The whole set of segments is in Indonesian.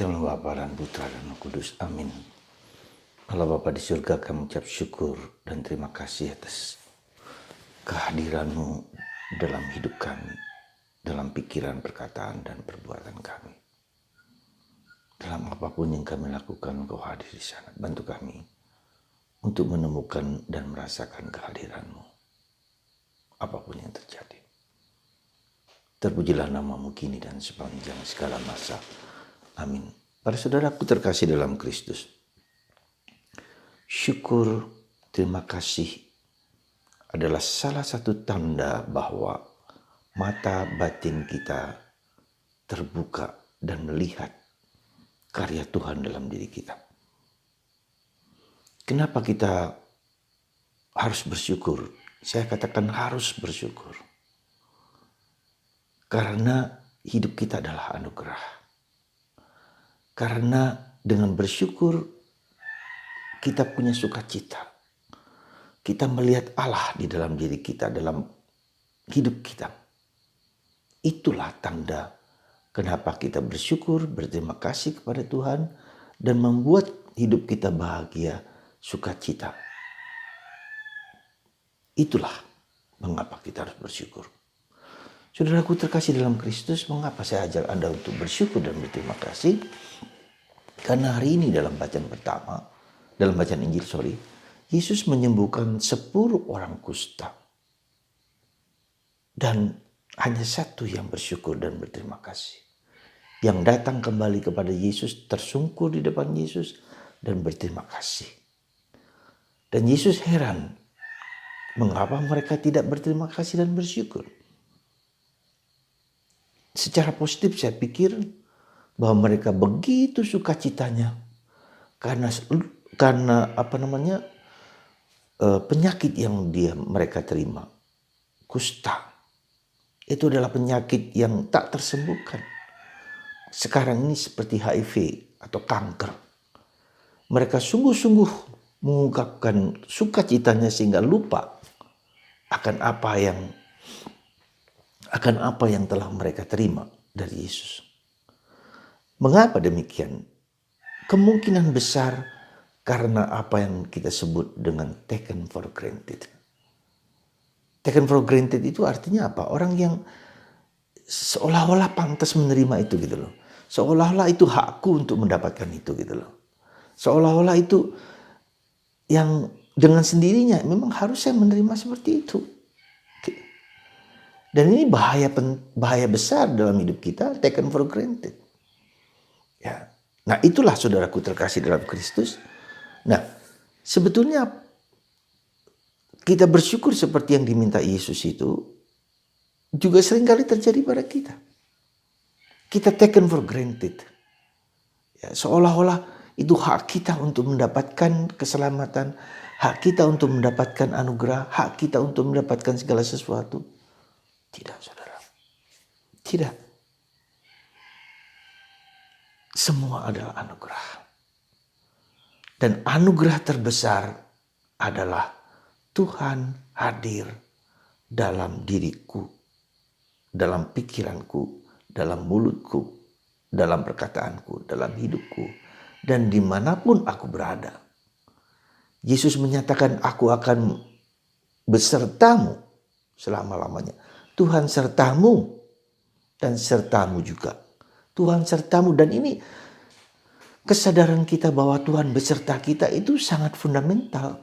Dalam nama Bapa dan Putra dan Roh Kudus. Amin. Allah Bapa di surga, kami mengucap syukur dan terima kasih atas kehadiran-Mu dalam hidup kami, dalam pikiran, perkataan, dan perbuatan kami. Dalam apapun yang kami lakukan, Engkau hadir di sana. Bantu kami untuk menemukan dan merasakan kehadiran-Mu, apapun yang terjadi. Terpujilah nama-Mu kini dan sepanjang segala masa. Amin. Para saudaraku terkasih dalam Kristus, syukur, terima kasih adalah salah satu tanda bahwa mata batin kita terbuka dan melihat karya Tuhan dalam diri kita. Kenapa kita harus bersyukur? Saya katakan harus bersyukur. Karena hidup kita adalah anugerah. Karena dengan bersyukur kita punya sukacita. Kita melihat Allah di dalam diri kita, dalam hidup kita. Itulah tanda kenapa kita bersyukur, berterima kasih kepada Tuhan, dan membuat hidup kita bahagia, sukacita. Itulah mengapa kita harus bersyukur. Saudaraku terkasih dalam Kristus, mengapa saya ajak Anda untuk bersyukur dan berterima kasih? Karena hari ini dalam bacaan pertama, dalam bacaan Injil, Yesus menyembuhkan 10 orang kusta. Dan hanya satu yang bersyukur dan berterima kasih. Yang datang kembali kepada Yesus, tersungkur di depan Yesus dan berterima kasih. Dan Yesus heran, mengapa mereka tidak berterima kasih dan bersyukur? Secara positif saya pikir bahwa mereka begitu sukacitanya karena penyakit yang mereka terima, kusta. Itu adalah penyakit yang tak tersembuhkan. Sekarang ini seperti HIV atau kanker. Mereka sungguh-sungguh mengungkapkan sukacitanya sehingga lupa akan apa yang telah mereka terima dari Yesus. Mengapa demikian? Kemungkinan besar karena apa yang kita sebut dengan taken for granted. Taken for granted itu artinya apa? Orang yang seolah-olah pantas menerima itu gitu loh. Seolah-olah itu hakku untuk mendapatkan itu gitu loh. Seolah-olah itu yang dengan sendirinya memang harus saya menerima seperti itu. Dan ini bahaya besar dalam hidup kita, taken for granted. Ya. Nah, itulah saudaraku terkasih dalam Kristus. Nah, sebetulnya kita bersyukur seperti yang diminta Yesus itu juga seringkali terjadi pada kita. Kita taken for granted. Ya, seolah-olah itu hak kita untuk mendapatkan keselamatan, hak kita untuk mendapatkan anugerah, hak kita untuk mendapatkan segala sesuatu. Tidak, saudara. Tidak. Semua adalah anugerah. Dan anugerah terbesar adalah Tuhan hadir dalam diriku, dalam pikiranku, dalam mulutku, dalam perkataanku, dalam hidupku, dan dimanapun aku berada. Yesus menyatakan, aku akan besertamu selama-lamanya. Tuhan sertamu dan sertamu juga. Tuhan sertamu, dan ini kesadaran kita bahwa Tuhan beserta kita itu sangat fundamental.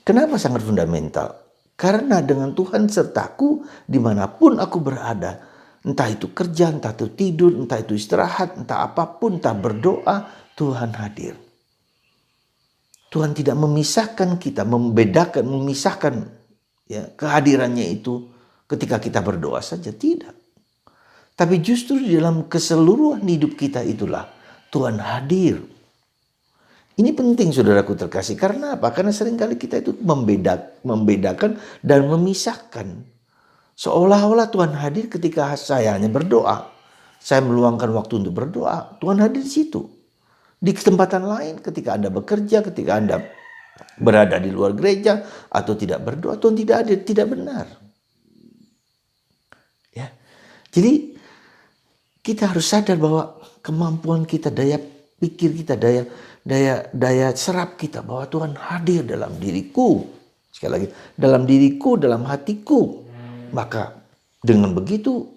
Kenapa sangat fundamental? Karena dengan Tuhan sertaku dimanapun aku berada, entah itu kerja, entah itu tidur, entah itu istirahat, entah apapun, entah berdoa, Tuhan hadir. Tuhan tidak memisahkan kita, memisahkan ya, kehadirannya itu ketika kita berdoa saja, tidak. Tapi justru di dalam keseluruhan hidup kita itulah Tuhan hadir. Ini penting saudaraku terkasih. Karena apa? Karena seringkali kita itu membedakan dan memisahkan. Seolah-olah Tuhan hadir ketika saya hanya berdoa. Saya meluangkan waktu untuk berdoa. Tuhan hadir di situ. Di kesempatan lain ketika Anda bekerja, ketika Anda berada di luar gereja atau tidak berdoa, Tuhan tidak hadir, tidak benar. Ya. Jadi Kita harus sadar bahwa kemampuan kita, daya pikir kita, daya serap kita, bahwa Tuhan hadir dalam diriku. Sekali lagi, dalam diriku, dalam hatiku. Maka dengan begitu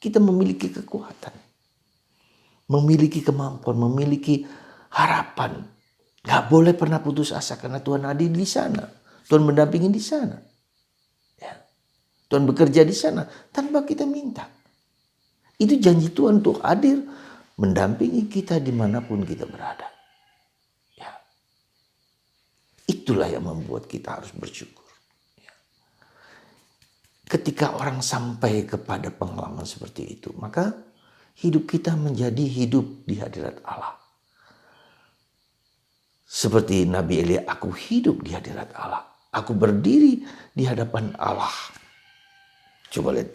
kita memiliki kekuatan, memiliki kemampuan, memiliki harapan. Gak boleh pernah putus asa karena Tuhan hadir di sana. Tuhan mendampingi di sana. Ya. Tuhan bekerja di sana tanpa kita minta. Itu janji Tuhan untuk hadir mendampingi kita dimanapun kita berada. Ya. Itulah yang membuat kita harus bersyukur. Ya. Ketika orang sampai kepada pengalaman seperti itu, maka hidup kita menjadi hidup di hadirat Allah. Seperti Nabi Elia, aku hidup di hadirat Allah. Aku berdiri di hadapan Allah. Coba lihat.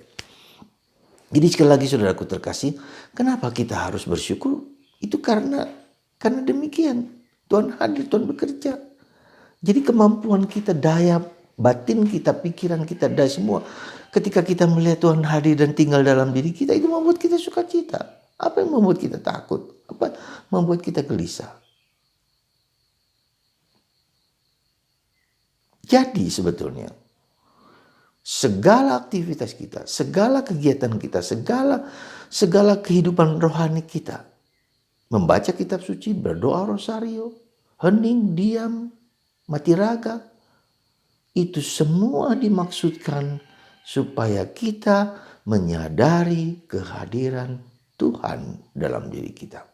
Jadi sekali lagi saudaraku terkasih, kenapa kita harus bersyukur? Itu karena demikian. Tuhan hadir, Tuhan bekerja. Jadi kemampuan kita, daya batin kita, pikiran kita, daya semua. Ketika kita melihat Tuhan hadir dan tinggal dalam diri kita, itu membuat kita sukacita. Apa yang membuat kita takut? Apa membuat kita gelisah? Jadi sebetulnya segala aktivitas kita, segala kegiatan kita, segala kehidupan rohani kita, membaca kitab suci, berdoa rosario, hening, diam, mati raga, itu semua dimaksudkan supaya kita menyadari kehadiran Tuhan dalam diri kita.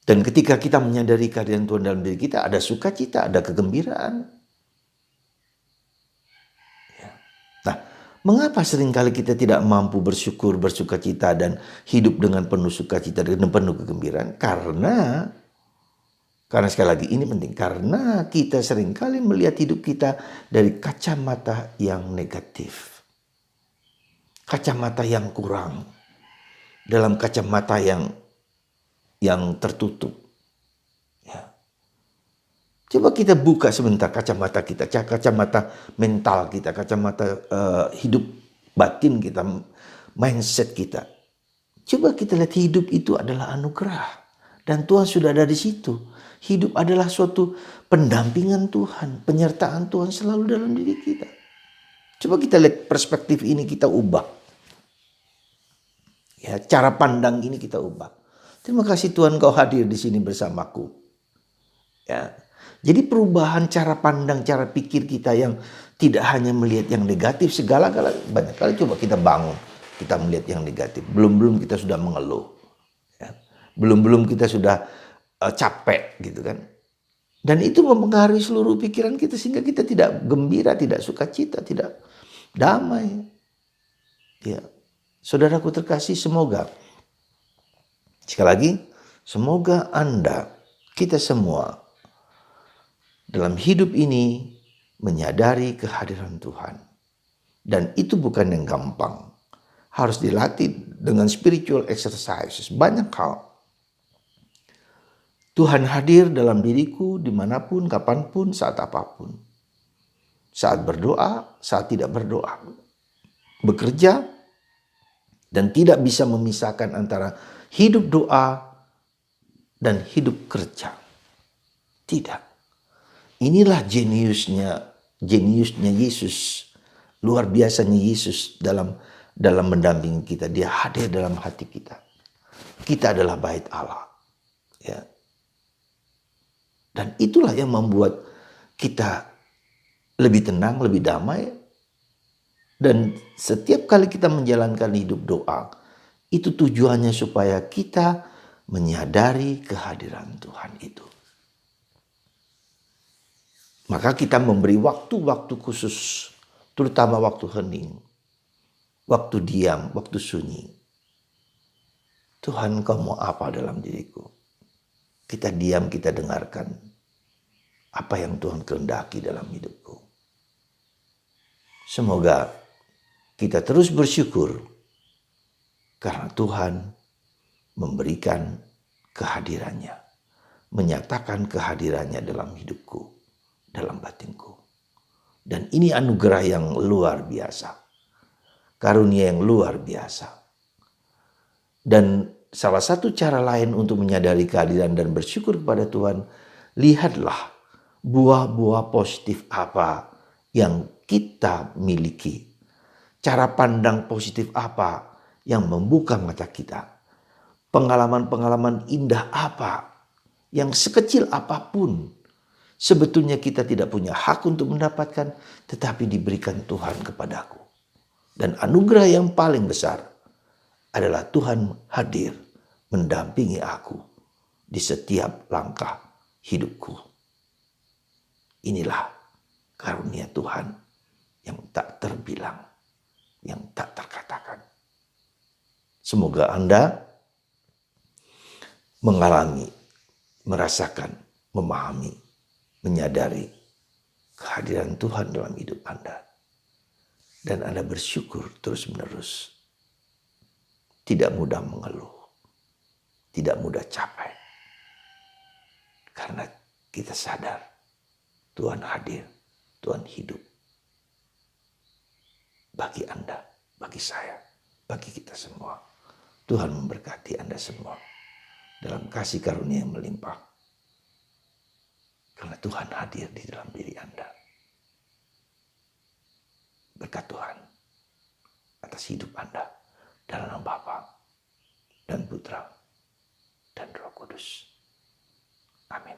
Dan ketika kita menyadari kehadiran Tuhan dalam diri kita, ada sukacita, ada kegembiraan. Ya. Nah, mengapa seringkali kita tidak mampu bersyukur, bersukacita, dan hidup dengan penuh sukacita dan penuh kegembiraan? Karena sekali lagi ini penting, karena kita seringkali melihat hidup kita dari kacamata yang negatif. Kacamata yang kurang. Dalam kacamata yang tertutup. Ya. Coba kita buka sebentar kacamata kita, kacamata mental kita, kacamata hidup batin kita, mindset kita. Coba kita lihat hidup itu adalah anugerah. Dan Tuhan sudah ada di situ. Hidup adalah suatu pendampingan Tuhan, penyertaan Tuhan selalu dalam diri kita. Coba kita lihat perspektif ini kita ubah. Ya, cara pandang ini kita ubah. Terima kasih Tuhan kau hadir di sini bersamaku. Ya. Jadi perubahan cara pandang, cara pikir kita yang tidak hanya melihat yang negatif, banyak kali coba kita bangun, kita melihat yang negatif. Belum kita sudah mengeluh. Ya. Belum kita sudah capek gitu kan. Dan itu mempengaruhi seluruh pikiran kita sehingga kita tidak gembira, tidak sukacita, tidak damai. Ya. Saudaraku terkasih, semoga sekali lagi, semoga Anda, kita semua dalam hidup ini menyadari kehadiran Tuhan. Dan itu bukan yang gampang. Harus dilatih dengan spiritual exercises. Banyak hal. Tuhan hadir dalam diriku dimanapun, kapanpun, saat apapun. Saat berdoa, saat tidak berdoa. Bekerja, dan tidak bisa memisahkan antara hidup doa dan hidup kerja. Tidak. Inilah jeniusnya Yesus. Luar biasanya Yesus dalam mendampingi kita. Dia hadir dalam hati kita. Kita adalah bait Allah. Ya. Dan itulah yang membuat kita lebih tenang, lebih damai. Dan setiap kali kita menjalankan hidup doa, itu tujuannya supaya kita menyadari kehadiran Tuhan itu. Maka kita memberi waktu-waktu khusus, terutama waktu hening, waktu diam, waktu sunyi. Tuhan, kau mau apa dalam diriku? Kita diam, kita dengarkan apa yang Tuhan kehendaki dalam hidupku. Semoga kita terus bersyukur karena Tuhan memberikan kehadirannya, menyatakan kehadirannya dalam hidupku, dalam batinku. Dan ini anugerah yang luar biasa. karunia yang luar biasa. Dan salah satu cara lain untuk menyadari kehadiran dan bersyukur kepada Tuhan, lihatlah buah-buah positif apa yang kita miliki. Cara pandang positif apa yang membuka mata kita. Pengalaman-pengalaman indah apa yang sekecil apapun sebetulnya kita tidak punya hak untuk mendapatkan, tetapi diberikan Tuhan kepadaku. Dan anugerah yang paling besar adalah Tuhan hadir mendampingi aku di setiap langkah hidupku. Inilah karunia Tuhan yang tak terbilang, yang tak terkatakan. Semoga Anda mengalami, merasakan, memahami, menyadari kehadiran Tuhan dalam hidup Anda. Dan Anda bersyukur terus-menerus. Tidak mudah mengeluh. Tidak mudah capek. Karena kita sadar Tuhan hadir, Tuhan hidup. Bagi Anda, bagi saya, bagi kita semua. Tuhan memberkati Anda semua dalam kasih karunia yang melimpah. Karena Tuhan hadir di dalam diri Anda. Berkat Tuhan atas hidup Anda dalam nama Bapa dan Putra dan Roh Kudus. Amin.